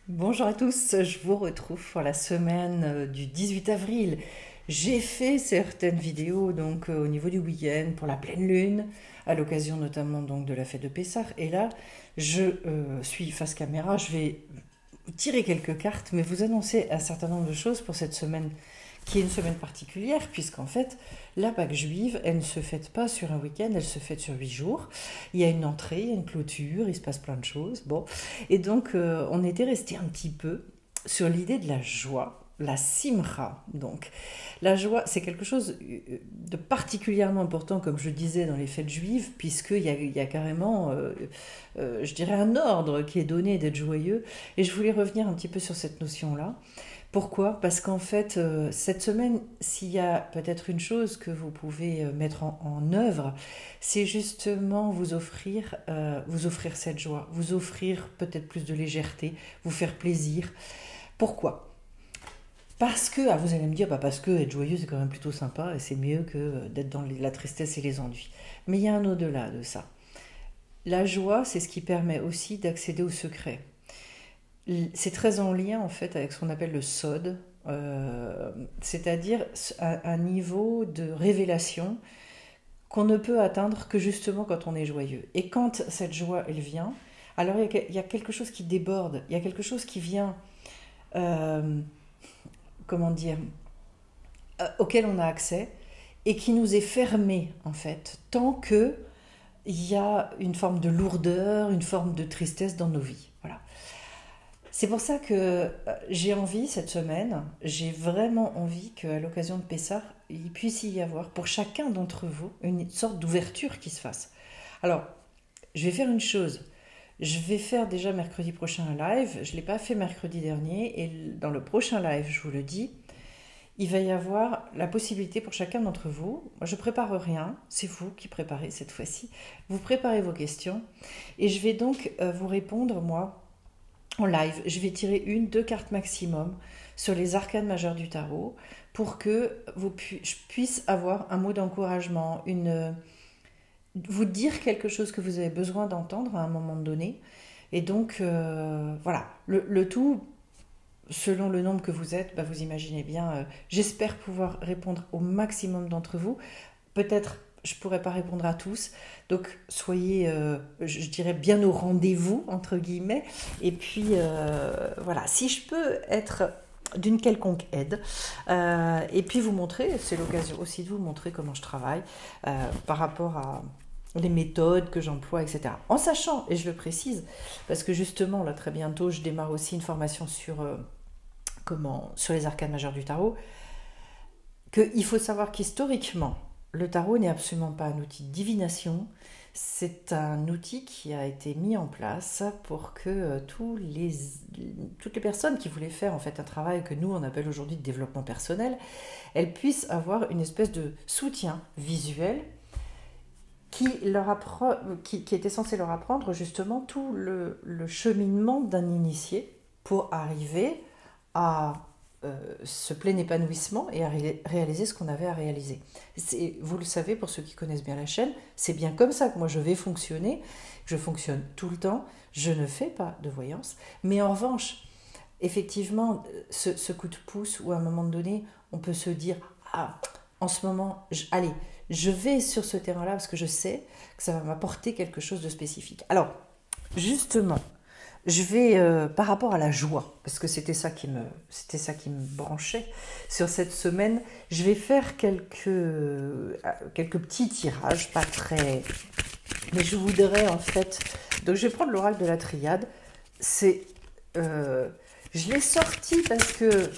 Bonjour à tous, je vous retrouve pour la semaine du 18 avril. J'ai fait certaines vidéos au niveau du week-end pour la pleine lune, à l'occasion notamment donc de la fête de Pessah. Et là, je suis face caméra, je vais tirer quelques cartes, mais vous annoncer un certain nombre de choses pour cette semaine qui est une semaine particulière, puisqu'en fait, la Pâque juive, elle ne se fête pas sur un week-end, elle se fête sur 8 jours. Il y a une entrée, il y a une clôture, il se passe plein de choses. Bon. Et donc, on était resté un petit peu sur l'idée de la joie, la simra. Donc, la joie, c'est quelque chose de particulièrement important, comme je disais, dans les fêtes juives, puisqu'il y a carrément, je dirais, un ordre qui est donné d'être joyeux. Et je voulais revenir un petit peu sur cette notion-là. Pourquoi? Parce qu'en fait, cette semaine, s'il y a peut-être une chose que vous pouvez mettre en œuvre, c'est justement vous offrir cette joie, vous offrir peut-être plus de légèreté, vous faire plaisir. Pourquoi? Parce que, ah, vous allez me dire, bah parce que être joyeux c'est quand même plutôt sympa et c'est mieux que d'être dans la tristesse et les ennuis. Mais il y a un au-delà de ça. La joie, c'est ce qui permet aussi d'accéder au secret. C'est très en lien en fait avec ce qu'on appelle le SOD, c'est-à-dire un niveau de révélation qu'on ne peut atteindre que justement quand on est joyeux. Et quand cette joie, elle vient, alors il y a quelque chose qui déborde, il y a quelque chose qui vient, euh, comment dire, auquel on a accès et qui nous est fermé en fait, tant que il y a une forme de lourdeur, une forme de tristesse dans nos vies. Voilà. C'est pour ça que j'ai envie cette semaine, j'ai vraiment envie qu'à l'occasion de Pessah, il puisse y avoir pour chacun d'entre vous une sorte d'ouverture qui se fasse. Alors, je vais faire une chose. Je vais faire déjà mercredi prochain un live. Je ne l'ai pas fait mercredi dernier. Et dans le prochain live, je vous le dis, il va y avoir la possibilité pour chacun d'entre vous. Moi, je prépare rien. C'est vous qui préparez cette fois-ci. Vous préparez vos questions. Et je vais donc vous répondre, moi, en live. Je vais tirer une, deux cartes maximum sur les arcanes majeures du tarot pour que je puisse avoir un mot d'encouragement, vous dire quelque chose que vous avez besoin d'entendre à un moment donné. Et donc, voilà, le tout, selon le nombre que vous êtes, bah, vous imaginez bien, j'espère pouvoir répondre au maximum d'entre vous. Peut-être je ne pourrais pas répondre à tous, donc soyez, je dirais, bien au rendez-vous, entre guillemets. Et puis, voilà, si je peux être d'une quelconque aide, et puis vous montrer, c'est l'occasion aussi de vous montrer comment je travaille par rapport à les méthodes que j'emploie, etc. En sachant, et je le précise, parce que justement, là, très bientôt, je démarre aussi une formation sur les arcanes majeures du tarot, qu'il faut savoir qu'historiquement, le tarot n'est absolument pas un outil de divination, c'est un outil qui a été mis en place pour que toutes les personnes qui voulaient faire en fait un travail que nous on appelle aujourd'hui de développement personnel, elles puissent avoir une espèce de soutien visuel qui était censé leur apprendre justement tout le cheminement d'un initié pour arriver à ce plein épanouissement et à réaliser ce qu'on avait à réaliser. Vous le savez, pour ceux qui connaissent bien la chaîne, c'est bien comme ça que moi je vais fonctionner. Je fonctionne tout le temps, je ne fais pas de voyance, mais en revanche, effectivement, ce coup de pouce où à un moment donné, on peut se dire « Ah, en ce moment, allez, je vais sur ce terrain-là parce que je sais que ça va m'apporter quelque chose de spécifique. » Alors, justement, je vais, par rapport à la joie, parce que c'était ça qui me branchait sur cette semaine, je vais faire quelques petits tirages, pas très... Mais je voudrais en fait... Donc je vais prendre l'oracle de la triade. C'est, je l'ai sorti parce que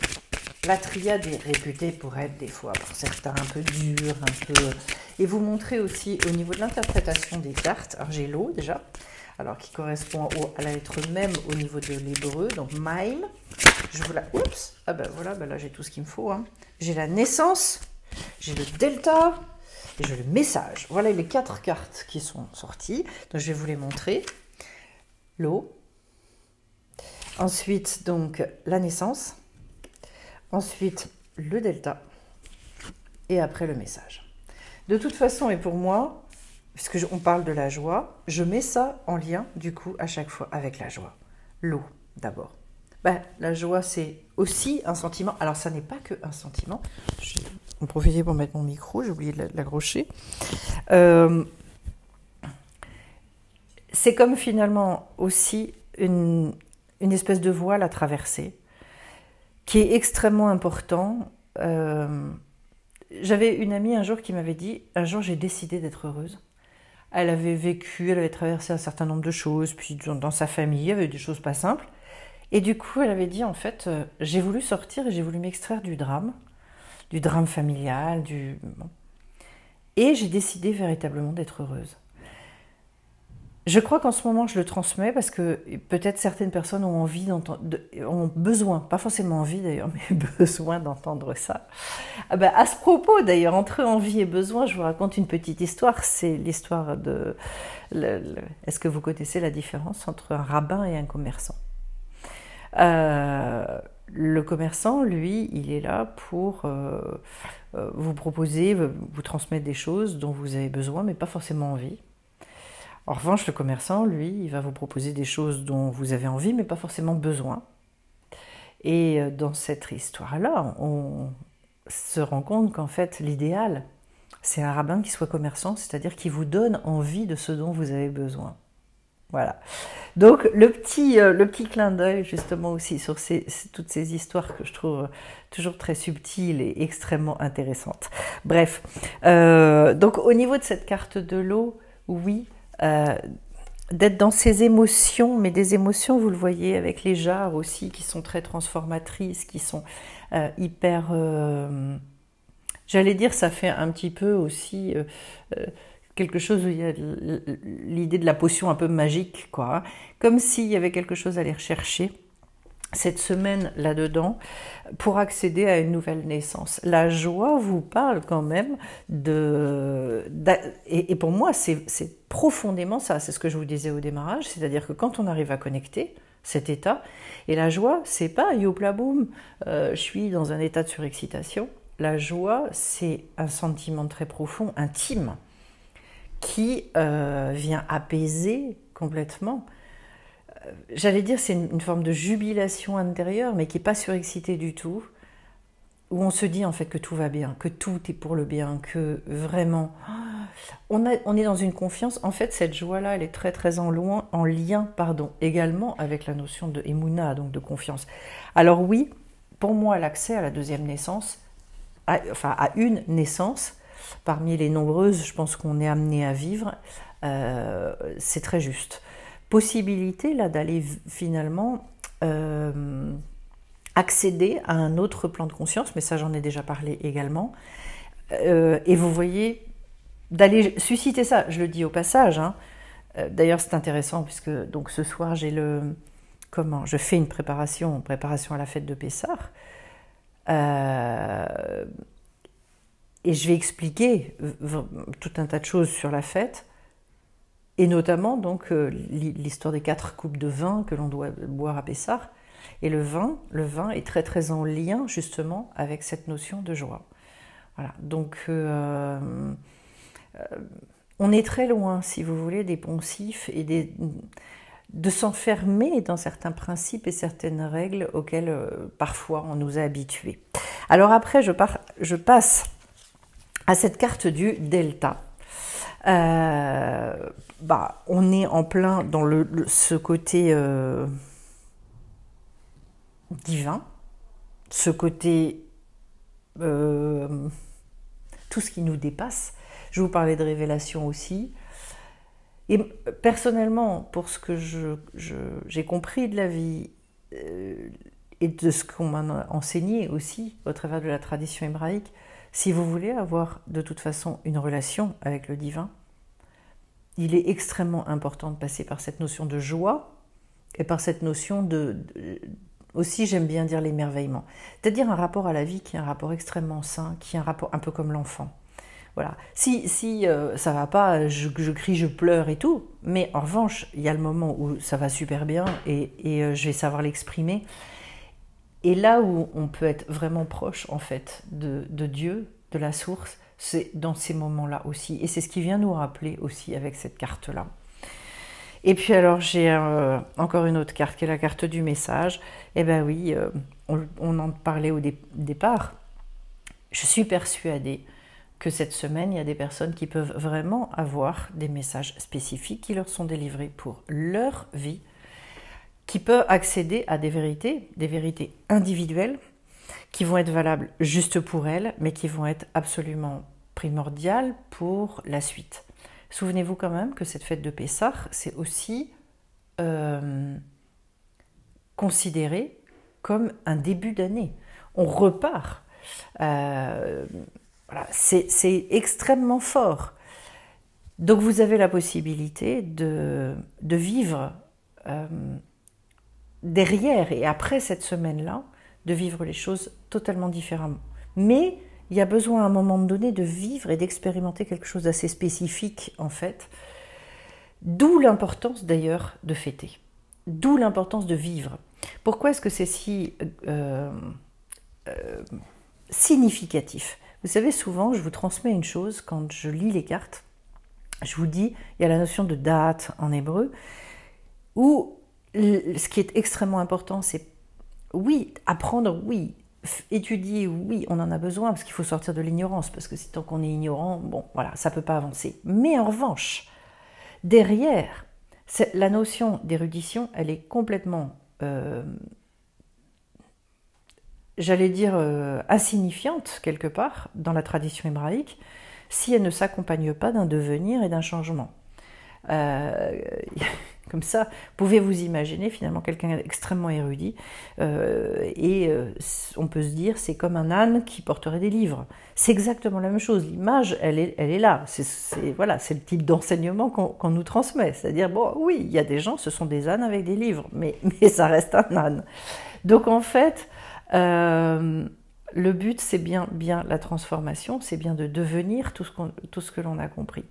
la triade est réputée pour être des fois, pour certains, un peu dure, un peu... Et vous montrer aussi au niveau de l'interprétation des cartes. Alors j'ai l'eau déjà, alors qui correspond à la lettre même au niveau de l'hébreu, donc Maïm. Je vous la... Oups. Ah ben voilà, ben là j'ai tout ce qu'il me faut. Hein. J'ai la naissance, j'ai le delta et j'ai le message. Voilà les 4 cartes qui sont sorties. Donc je vais vous les montrer. L'eau. Ensuite, donc, la naissance. Ensuite, le delta. Et après, le message. De toute façon, et pour moi, puisque on parle de la joie, je mets ça en lien, du coup, à chaque fois avec la joie. L'eau, d'abord. Ben, la joie, c'est aussi un sentiment. Alors, ça n'est pas que un sentiment. Je vais en profiter pour mettre mon micro, j'ai oublié de l'accrocher. Euh, c'est comme finalement aussi une espèce de voile à traverser, qui est extrêmement important. J'avais une amie un jour qui m'avait dit, un jour j'ai décidé d'être heureuse. Elle avait vécu, elle avait traversé un certain nombre de choses, puis dans sa famille, il y avait des choses pas simples. Et du coup, elle avait dit, en fait, j'ai voulu sortir et j'ai voulu m'extraire du drame familial, bon. Et j'ai décidé véritablement d'être heureuse. Je crois qu'en ce moment, je le transmets parce que peut-être certaines personnes ont envie ont besoin, pas forcément envie d'ailleurs, mais besoin d'entendre ça. Ah ben, à ce propos d'ailleurs, entre envie et besoin, je vous raconte une petite histoire. C'est l'histoire de... Est-ce que vous connaissez la différence entre un rabbin et un commerçant? Le commerçant, lui, il est là pour vous proposer, vous transmettre des choses dont vous avez besoin, mais pas forcément envie. En revanche, le commerçant, lui, il va vous proposer des choses dont vous avez envie, mais pas forcément besoin. Et dans cette histoire-là, on se rend compte qu'en fait, l'idéal, c'est un rabbin qui soit commerçant, c'est-à-dire qui vous donne envie de ce dont vous avez besoin. Voilà. Donc, le petit clin d'œil, justement, aussi, sur toutes ces histoires que je trouve toujours très subtiles et extrêmement intéressantes. Bref. Donc, au niveau de cette carte de l'eau, oui, d'être dans ces émotions, mais des émotions, vous le voyez, avec les jarres aussi, qui sont très transformatrices, qui sont hyper... j'allais dire, ça fait un petit peu aussi quelque chose où il y a l'idée de la potion un peu magique, quoi. Hein, comme s'il y avait quelque chose à aller rechercher cette semaine là-dedans pour accéder à une nouvelle naissance. La joie vous parle quand même et pour moi c'est profondément ça, c'est ce que je vous disais au démarrage, c'est-à-dire que quand on arrive à connecter cet état, et la joie c'est pas yopla boum, je suis dans un état de surexcitation. La joie c'est un sentiment très profond, intime, qui vient apaiser complètement. J'allais dire c'est une forme de jubilation intérieure, mais qui n'est pas surexcitée du tout, où on se dit en fait que tout va bien, que tout est pour le bien, que vraiment on est dans une confiance. En fait, cette joie-là, elle est très très en lien, également avec la notion de Emouna, donc de confiance. Alors oui, pour moi, l'accès à la deuxième naissance, à une naissance, parmi les nombreuses, je pense qu'on est amené à vivre, c'est très juste. Possibilité là d'aller finalement accéder à un autre plan de conscience, mais ça j'en ai déjà parlé également, et vous voyez, d'aller susciter ça, je le dis au passage, hein. D'ailleurs c'est intéressant puisque donc ce soir j'ai je fais une préparation à la fête de Pessah, et je vais expliquer tout un tas de choses sur la fête. Et notamment donc l'histoire des 4 coupes de vin que l'on doit boire à Pessah. Et le vin est très très en lien justement avec cette notion de joie. Voilà. Donc on est très loin, si vous voulez, des poncifs et de s'enfermer dans certains principes et certaines règles auxquelles parfois on nous a habitués. Alors après, je passe à cette carte du delta. On est en plein dans ce côté divin, ce côté tout ce qui nous dépasse. Je vous parlais de révélation aussi. Et personnellement, pour ce que j'ai compris de la vie et de ce qu'on m'a enseigné aussi au travers de la tradition hébraïque, si vous voulez avoir de toute façon une relation avec le divin, il est extrêmement important de passer par cette notion de joie et par cette notion aussi j'aime bien dire l'émerveillement. C'est-à-dire un rapport à la vie qui est un rapport extrêmement sain, qui est un rapport un peu comme l'enfant. Voilà. Si ça va pas, je crie, je pleure et tout, mais en revanche, il y a le moment où ça va super bien et je vais savoir l'exprimer. Et là où on peut être vraiment proche, en fait, de Dieu, de la source, c'est dans ces moments-là aussi. Et c'est ce qui vient nous rappeler aussi avec cette carte-là. Et puis alors j'ai encore une autre carte qui est la carte du message. Eh ben oui, on en parlait au départ. Je suis persuadée que cette semaine, il y a des personnes qui peuvent vraiment avoir des messages spécifiques qui leur sont délivrés pour leur vie, qui peuvent accéder à des vérités individuelles, qui vont être valables juste pour elles, mais qui vont être absolument primordiales pour la suite. Souvenez-vous quand même que cette fête de Pessah, c'est aussi considéré comme un début d'année. On repart. Voilà, c'est extrêmement fort. Donc vous avez la possibilité de vivre derrière et après cette semaine-là, de vivre les choses totalement différemment. Mais il y a besoin à un moment donné de vivre et d'expérimenter quelque chose d'assez spécifique en fait. D'où l'importance d'ailleurs de fêter. D'où l'importance de vivre. Pourquoi est-ce que c'est si significatif? Vous savez, souvent, je vous transmets une chose quand je lis les cartes. Je vous dis, il y a la notion de date en hébreu, où ce qui est extrêmement important, c'est oui, apprendre, oui, étudier, oui, on en a besoin, parce qu'il faut sortir de l'ignorance, parce que tant qu'on est ignorant, bon, voilà, ça ne peut pas avancer. Mais en revanche, derrière, la notion d'érudition, elle est complètement j'allais dire insignifiante quelque part dans la tradition hébraïque si elle ne s'accompagne pas d'un devenir et d'un changement. Comme ça, pouvez vous imaginer finalement quelqu'un d'extrêmement érudit on peut se dire c'est comme un âne qui porterait des livres. C'est exactement la même chose. L'image, elle est là. Voilà, c'est le type d'enseignement qu'on nous transmet. C'est-à-dire, bon, oui, il y a des gens, ce sont des ânes avec des livres, mais ça reste un âne. Donc en fait, le but, c'est bien la transformation, c'est bien de devenir tout ce que l'on a compris.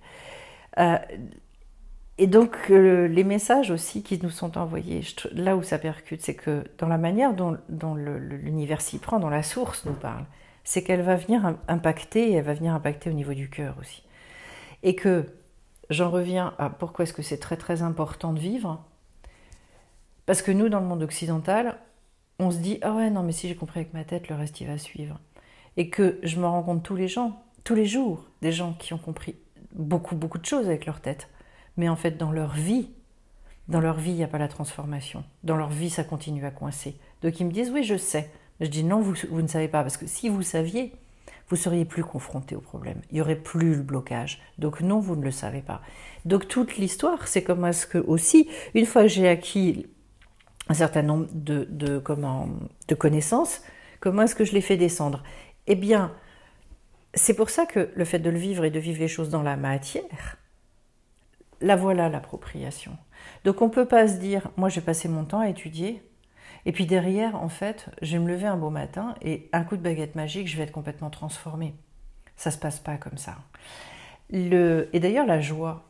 Et donc, les messages aussi qui nous sont envoyés, là où ça percute, c'est que dans la manière dont l'univers s'y prend, dont la source nous parle, c'est qu'elle va venir impacter, et elle va venir impacter au niveau du cœur aussi. Et que, j'en reviens à pourquoi est-ce que c'est très très important de vivre, parce que nous, dans le monde occidental, on se dit « Ah ouais, non, mais si j'ai compris avec ma tête, le reste, il va suivre. » Et que je me rends compte tous les jours, des gens qui ont compris beaucoup de choses avec leur tête. Mais en fait, dans leur vie, il n'y a pas la transformation. Dans leur vie, ça continue à coincer. Donc ils me disent « Oui, je sais. » Je dis « Non, vous ne savez pas. Parce que si vous saviez, vous ne seriez plus confronté au problème. Il n'y aurait plus le blocage. Donc non, vous ne le savez pas. » Donc toute l'histoire, c'est comme est-ce que aussi, une fois que j'ai acquis un certain nombre de connaissances, comment est-ce que je les fais descendre? Eh bien, c'est pour ça que le fait de le vivre et de vivre les choses dans la matière, la voilà l'appropriation. Donc on ne peut pas se dire, moi j'ai passé mon temps à étudier, et puis derrière, en fait, je vais me lever un beau matin, et un coup de baguette magique, je vais être complètement transformée. Ça ne se passe pas comme ça. Et d'ailleurs, la joie,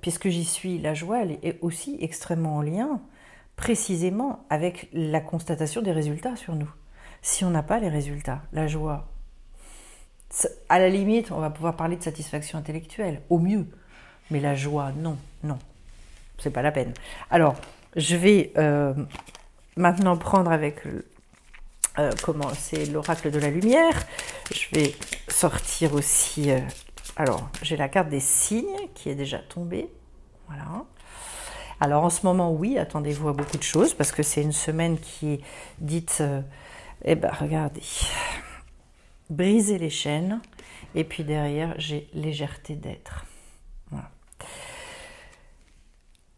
puisque j'y suis, la joie, elle est aussi extrêmement en lien précisément avec la constatation des résultats sur nous. Si on n'a pas les résultats, la joie, à la limite, on va pouvoir parler de satisfaction intellectuelle, au mieux. Mais la joie, non, c'est pas la peine. Alors, je vais maintenant prendre avec comment c'est l'oracle de la lumière. Je vais sortir aussi. Alors, j'ai la carte des signes qui est déjà tombée. Voilà. Alors en ce moment, oui, attendez-vous à beaucoup de choses parce que c'est une semaine qui est dite, regardez, briser les chaînes et puis derrière, j'ai légèreté d'être. Voilà.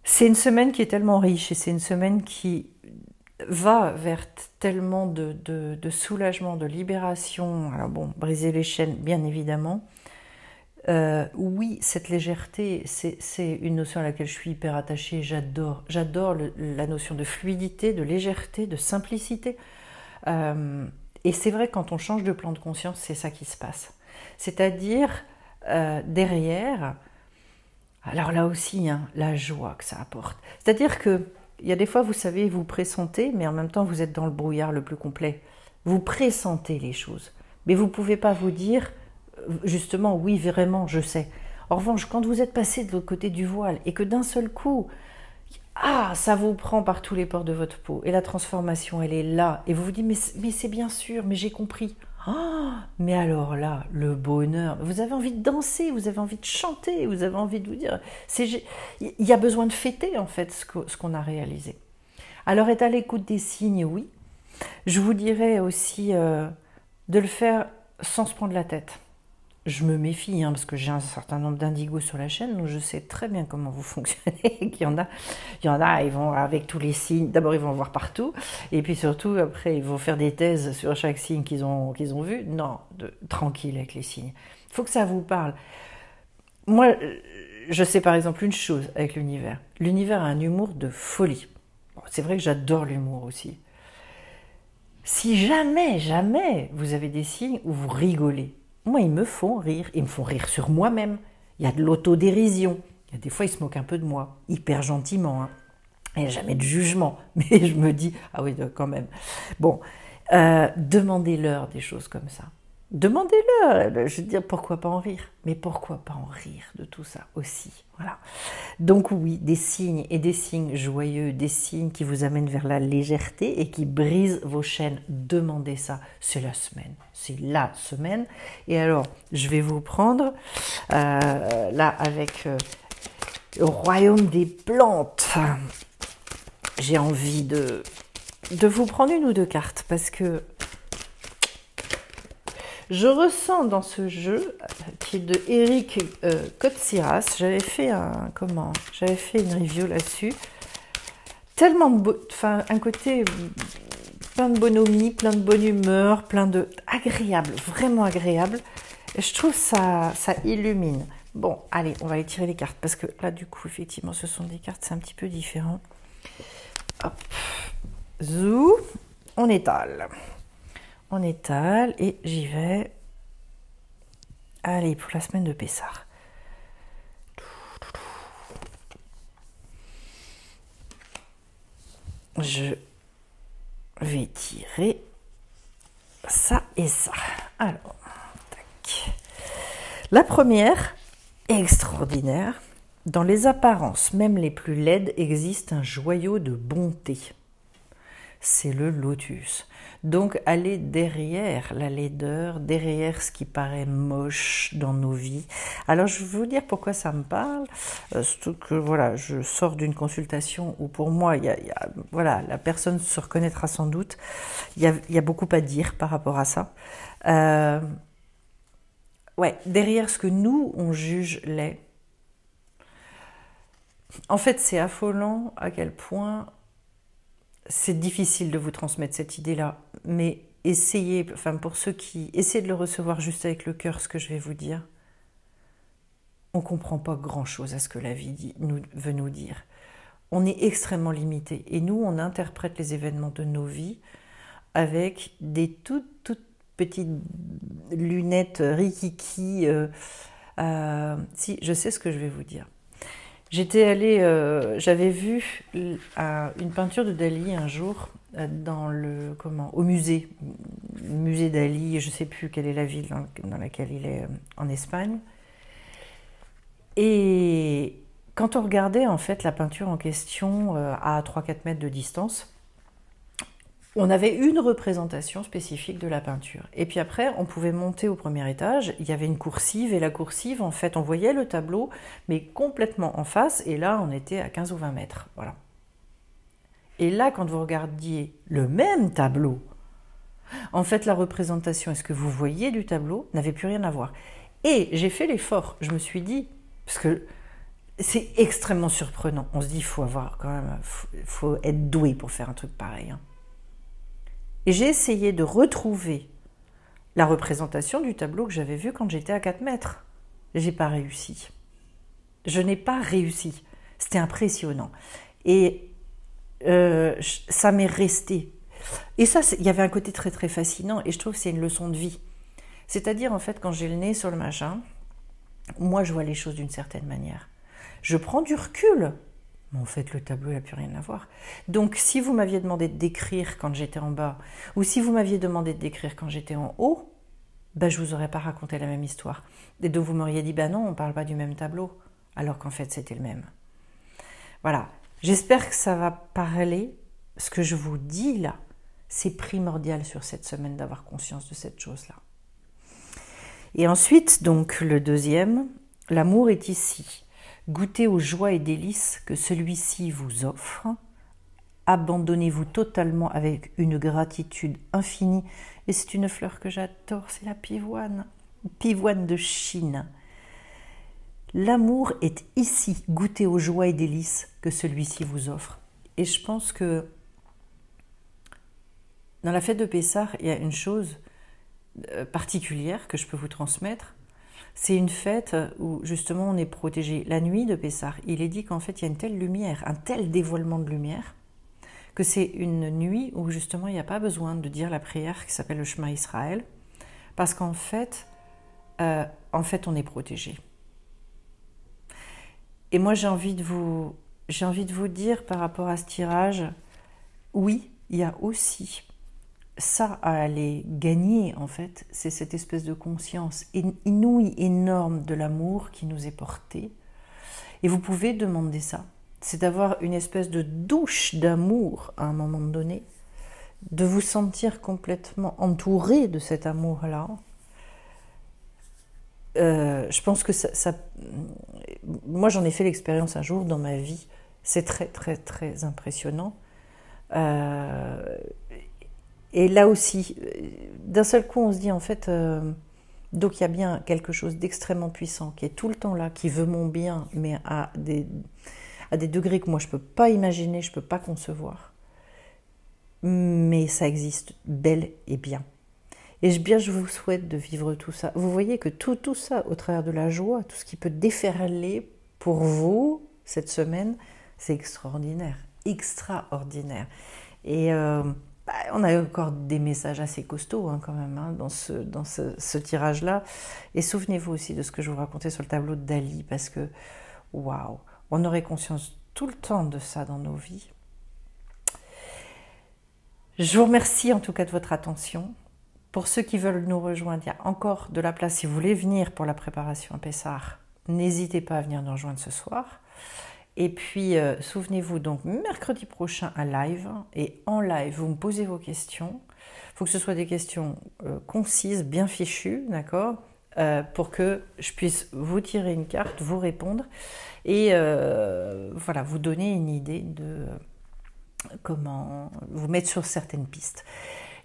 C'est une semaine qui est tellement riche et c'est une semaine qui va vers tellement de soulagement, de libération. Alors bon, briser les chaînes, bien évidemment. Oui, cette légèreté, c'est une notion à laquelle je suis hyper attachée, j'adore la notion de fluidité, de légèreté, de simplicité. Et c'est vrai, quand on change de plan de conscience, c'est ça qui se passe. C'est-à-dire, derrière, alors là aussi, hein, la joie que ça apporte. C'est-à-dire qu'il y a des fois, vous savez, vous pressentez, mais en même temps, vous êtes dans le brouillard le plus complet. Vous pressentez les choses, mais vous ne pouvez pas vous dire... Justement, oui, vraiment, je sais. En revanche, quand vous êtes passé de l'autre côté du voile et que d'un seul coup, ça vous prend par tous les pores de votre peau et la transformation, elle est là. Et vous vous dites, mais c'est bien sûr, mais j'ai compris. Mais alors là, le bonheur, vous avez envie de danser, vous avez envie de chanter, vous avez envie de vous dire, il y a besoin de fêter en fait ce qu'on a réalisé. Alors être à l'écoute des signes, oui. Je vous dirais aussi de le faire sans se prendre la tête. Je me méfie, parce que j'ai un certain nombre d'indigos sur la chaîne, donc je sais très bien comment vous fonctionnez. Il y en a, ils vont avec tous les signes, d'abord ils vont voir partout, et puis surtout après ils vont faire des thèses sur chaque signe qu'ils ont vu. Non, tranquille avec les signes. Il faut que ça vous parle. Moi, je sais par exemple une chose avec l'univers. L'univers a un humour de folie. Bon, c'est vrai que j'adore l'humour aussi. Si jamais vous avez des signes où vous rigolez, moi, ils me font rire sur moi-même. Il y a de l'autodérision. Il y a des fois, ils se moquent un peu de moi, hyper gentiment. Il n'y a jamais de jugement. Mais je me dis, ah oui, quand même. Bon, demandez-leur des choses comme ça. Demandez-leur. Je veux dire, pourquoi pas en rire? Mais pourquoi pas en rire de tout ça aussi? Voilà. Donc oui, des signes et des signes joyeux, des signes qui vous amènent vers la légèreté et qui brisent vos chaînes. Demandez ça. C'est la semaine. C'est la semaine. Et alors, je vais vous prendre là avec le royaume des plantes. J'ai envie de vous prendre une ou deux cartes parce que je ressens dans ce jeu, qui est de Eric Kotsiras, j'avais fait une review là-dessus, tellement un côté plein de bonhomie, plein de bonne humeur, agréable, vraiment agréable. Et je trouve ça illumine. Bon, allez, on va aller tirer les cartes, parce que là, du coup, effectivement, ce sont des cartes, c'est un petit peu différent. Hop, zou, on étale. On étale et j'y vais. Allez, pour la semaine de Pessah. Je vais tirer ça et ça. Alors, tac. La première, extraordinaire. Dans les apparences, même les plus laides, existe un joyau de bonté. C'est le lotus. Donc, allez derrière la laideur, derrière ce qui paraît moche dans nos vies. Alors, je vais vous dire pourquoi ça me parle. Surtout que, voilà, je sors d'une consultation où, pour moi, voilà, la personne se reconnaîtra sans doute. Il y a beaucoup à dire par rapport à ça. Ouais, derrière ce que nous, on juge laid. En fait, c'est affolant à quel point c'est difficile de vous transmettre cette idée-là, mais essayez, pour ceux qui essaient de le recevoir juste avec le cœur, ce que je vais vous dire, on ne comprend pas grand-chose à ce que la vie veut nous dire. On est extrêmement limité, et nous, on interprète les événements de nos vies avec des toutes petites lunettes rikiki. Si, je sais ce que je vais vous dire. J'étais allée, j'avais vu une peinture de Dali un jour au musée Dali, je ne sais plus quelle est la ville dans laquelle il est en Espagne. Et quand on regardait en fait la peinture en question à 3-4 mètres de distance, on avait une représentation spécifique de la peinture. Et puis après, on pouvait monter au premier étage, il y avait une coursive, et la coursive, en fait, on voyait le tableau, mais complètement en face, et là, on était à 15 ou 20 mètres. Voilà. Et là, quand vous regardiez le même tableau, en fait, la représentation et ce que vous voyiez du tableau n'avait plus rien à voir. Et j'ai fait l'effort, je me suis dit, parce que c'est extrêmement surprenant, on se dit, il faut avoir quand même, faut être doué pour faire un truc pareil, hein. Et j'ai essayé de retrouver la représentation du tableau que j'avais vu quand j'étais à 4 mètres. J'ai pas réussi. Je n'ai pas réussi. C'était impressionnant. Et ça m'est resté. Et ça, il y avait un côté très très fascinant, et je trouve que c'est une leçon de vie. C'est-à-dire, en fait, quand j'ai le nez sur le machin, moi je vois les choses d'une certaine manière. Je prends du recul. Mais en fait, le tableau n'a plus rien à voir. Donc, si vous m'aviez demandé de décrire quand j'étais en bas, ou si vous m'aviez demandé de décrire quand j'étais en haut, ben, je ne vous aurais pas raconté la même histoire. Et donc vous m'auriez dit, ben non, on ne parle pas du même tableau, alors qu'en fait c'était le même. Voilà, j'espère que ça va parler. Ce que je vous dis là, c'est primordial sur cette semaine d'avoir conscience de cette chose-là. Et ensuite, donc le deuxième, l'amour est ici. Goûtez aux joies et délices que celui-ci vous offre. Abandonnez-vous totalement avec une gratitude infinie. Et c'est une fleur que j'adore, c'est la pivoine. Pivoine de Chine. L'amour est ici. Goûtez aux joies et délices que celui-ci vous offre. Et je pense que dans la fête de Pessah, il y a une chose particulière que je peux vous transmettre. C'est une fête où justement on est protégé. La nuit de Pessah, il est dit qu'en fait il y a une telle lumière, un tel dévoilement de lumière, que c'est une nuit où justement il n'y a pas besoin de dire la prière qui s'appelle le Shema Israël, parce qu'en fait, on est protégé. Et moi j'ai envie de vous dire par rapport à ce tirage, oui, il y a aussi ça à aller gagner en fait, c'est cette espèce de conscience inouïe, énorme de l'amour qui nous est porté. Et vous pouvez demander ça, c'est d'avoir une espèce de douche d'amour à un moment donné, de vous sentir complètement entouré de cet amour-là. Je pense que moi j'en ai fait l'expérience un jour dans ma vie, c'est très très très impressionnant. Et là aussi, d'un seul coup on se dit en fait, donc il y a bien quelque chose d'extrêmement puissant qui est tout le temps là, qui veut mon bien, mais à des degrés que moi je ne peux pas imaginer, je ne peux pas concevoir. Mais ça existe bel et bien. Et je vous souhaite de vivre tout ça. Vous voyez que tout ça, au travers de la joie, tout ce qui peut déferler pour vous cette semaine, c'est extraordinaire, extraordinaire. Et on a encore des messages assez costauds quand même dans ce tirage-là. Et souvenez-vous aussi de ce que je vous racontais sur le tableau de Dali, parce que, waouh, on aurait conscience tout le temps de ça dans nos vies. Je vous remercie en tout cas de votre attention. Pour ceux qui veulent nous rejoindre, il y a encore de la place. Si vous voulez venir pour la préparation à Pessah, n'hésitez pas à venir nous rejoindre ce soir. Et puis, souvenez-vous, donc, mercredi prochain, un live. Et en live, vous me posez vos questions. Il faut que ce soit des questions concises, bien fichues, d'accord, pour que je puisse vous tirer une carte, vous répondre. Et voilà, vous donner une idée de comment vous mettre sur certaines pistes.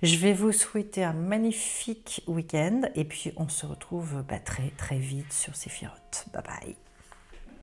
Je vais vous souhaiter un magnifique week-end et puis on se retrouve très très vite sur Séphiroth. Bye bye.